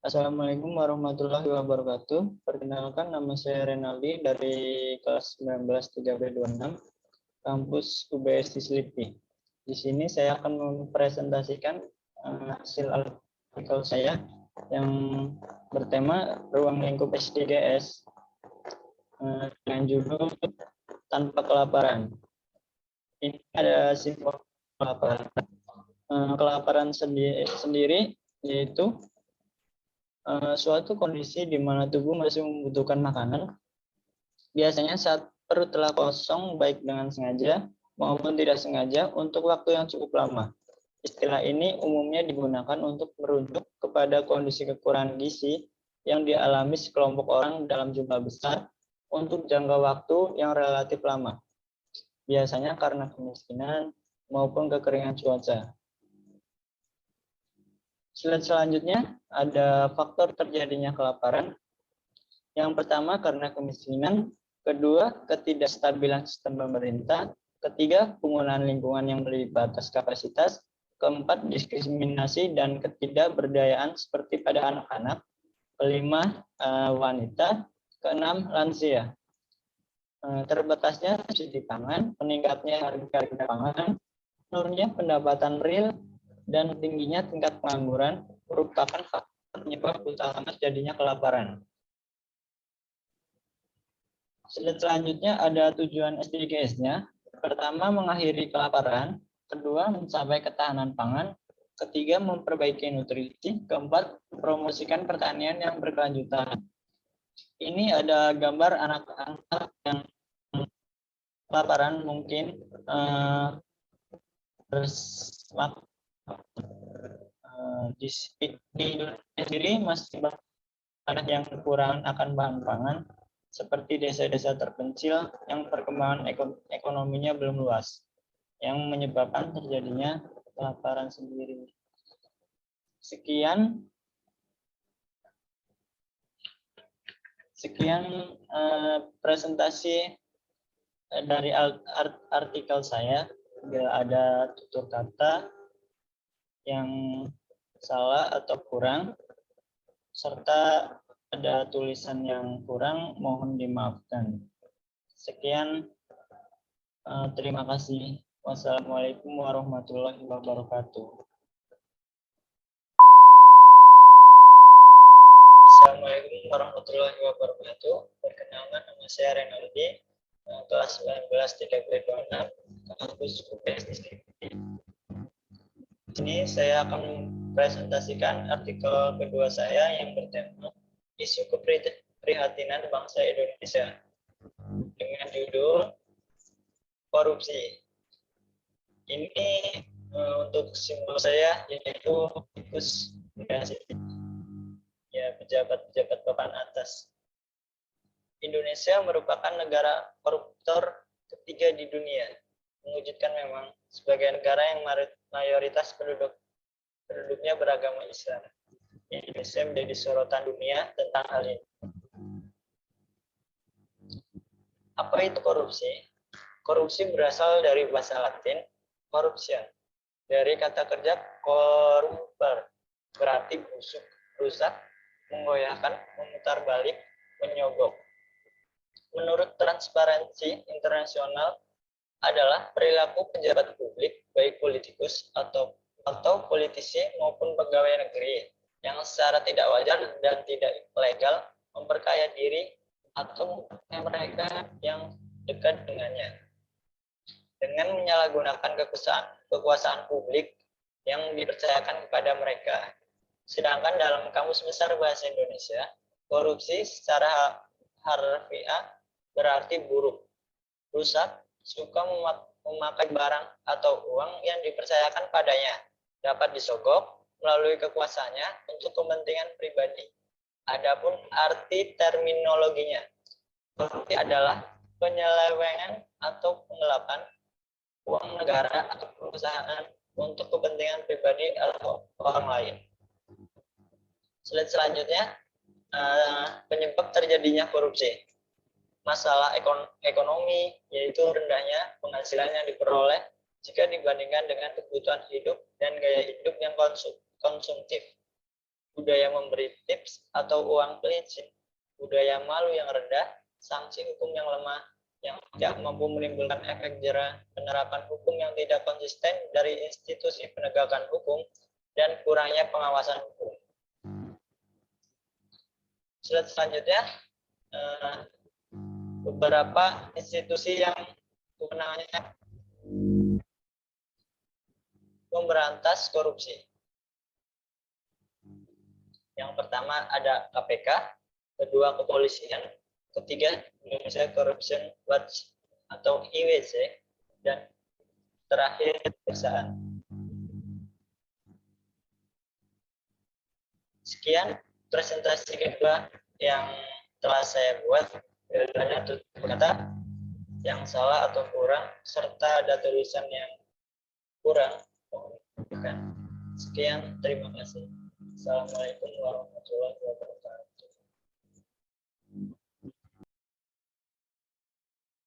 Assalamualaikum warahmatullahi wabarakatuh. Perkenalkan, nama saya Renaldi dari kelas 19 3B26, kampus UBS di Selipi. Di sini saya akan mempresentasikan hasil artikel saya yang bertema Ruang Lingkup SDGs dengan judul Tanpa Kelaparan. Ini ada simpul kelaparan. Kelaparan sendiri yaitu suatu kondisi di mana tubuh masih membutuhkan makanan, biasanya saat perut telah kosong baik dengan sengaja maupun tidak sengaja untuk waktu yang cukup lama. Istilah ini umumnya digunakan untuk merujuk kepada kondisi kekurangan gizi yang dialami sekelompok orang dalam jumlah besar untuk jangka waktu yang relatif lama, biasanya karena kemiskinan maupun kekeringan cuaca. Slide selanjutnya ada faktor terjadinya kelaparan. Yang pertama karena kemiskinan, kedua ketidakstabilan sistem pemerintah, ketiga penggunaan lingkungan yang melebihi batas kapasitas, keempat diskriminasi dan ketidakberdayaan seperti pada anak-anak, kelima wanita, keenam lansia. Terbatasnya subsidi pangan, meningkatnya harga pangan, menurunnya pendapatan real, dan tingginya tingkat pengangguran merupakan faktor penyebab utama terjadinya kelaparan. Slide selanjutnya ada tujuan SDGs-nya. Pertama, mengakhiri kelaparan. Kedua, mencapai ketahanan pangan. Ketiga, memperbaiki nutrisi. Keempat, mempromosikan pertanian yang berkelanjutan. Ini ada gambar anak-anak yang kelaparan mungkin di Indonesia sendiri masih banyak yang kekurangan akan bahan pangan, seperti desa-desa terpencil yang perkembangan ekonominya belum luas, yang menyebabkan terjadinya kelaparan sendiri. Sekian presentasi dari artikel saya. Bila ada tutur kata yang salah atau kurang, serta ada tulisan yang kurang, mohon dimaafkan. Sekian, terima kasih. Wassalamualaikum warahmatullahi wabarakatuh. Assalamualaikum warahmatullahi wabarakatuh. Perkenalkan, nama saya Renaldi, kelas 19 3B26, kampus UBS di Selipi. Di sini saya akan mempresentasikan artikel kedua saya yang bertema Isu Keprihatinan Bangsa Indonesia dengan judul Korupsi. Ini untuk simbol saya yaitu tikus migrasi, ya, pejabat-pejabat papan atas. Indonesia merupakan negara koruptor ketiga di dunia. Mengejutkan memang, sebagai negara yang mayoritas penduduknya beragama Islam. Indonesia menjadi sorotan dunia tentang hal ini. Apa itu korupsi? Korupsi berasal dari bahasa Latin corruption, dari kata kerja corrupere, berarti busuk, rusak, menggoyahkan, memutar balik, menyogok. Menurut Transparansi Internasional, adalah perilaku pejabat publik, baik politikus atau politisi maupun pegawai negeri, yang secara tidak wajar dan tidak legal memperkaya diri atau mereka yang dekat dengannya, dengan menyalahgunakan kekuasaan publik yang dipercayakan kepada mereka. Sedangkan dalam Kamus Besar Bahasa Indonesia, korupsi secara harfiah berarti buruk, rusak, suka memakai barang atau uang yang dipercayakan padanya, dapat disogok melalui kekuasaannya untuk kepentingan pribadi. Adapun arti terminologinya, korupsi adalah penyelewengan atau penggelapan uang negara atau perusahaan untuk kepentingan pribadi atau orang lain. Slide selanjutnya, penyebab terjadinya korupsi. Masalah ekonomi, yaitu rendahnya penghasilan yang diperoleh jika dibandingkan dengan kebutuhan hidup dan gaya hidup yang konsumtif. budaya memberi tips atau uang pelicin, budaya malu yang rendah, sanksi hukum yang lemah, yang tidak mampu menimbulkan efek jera, penerapan hukum yang tidak konsisten dari institusi penegakan hukum, dan kurangnya pengawasan hukum. Slide selanjutnya, beberapa institusi yang kewenangannya memberantas korupsi. Yang pertama ada KPK, kedua kepolisian, ketiga Indonesia Corruption Watch atau IWC, dan terakhir kejaksaan. Sekian presentasi kedua yang telah saya buat. Ada tutur kata yang salah atau kurang, serta ada tulisan yang kurang. Sekian, terima kasih. Assalamualaikum warahmatullahi wabarakatuh.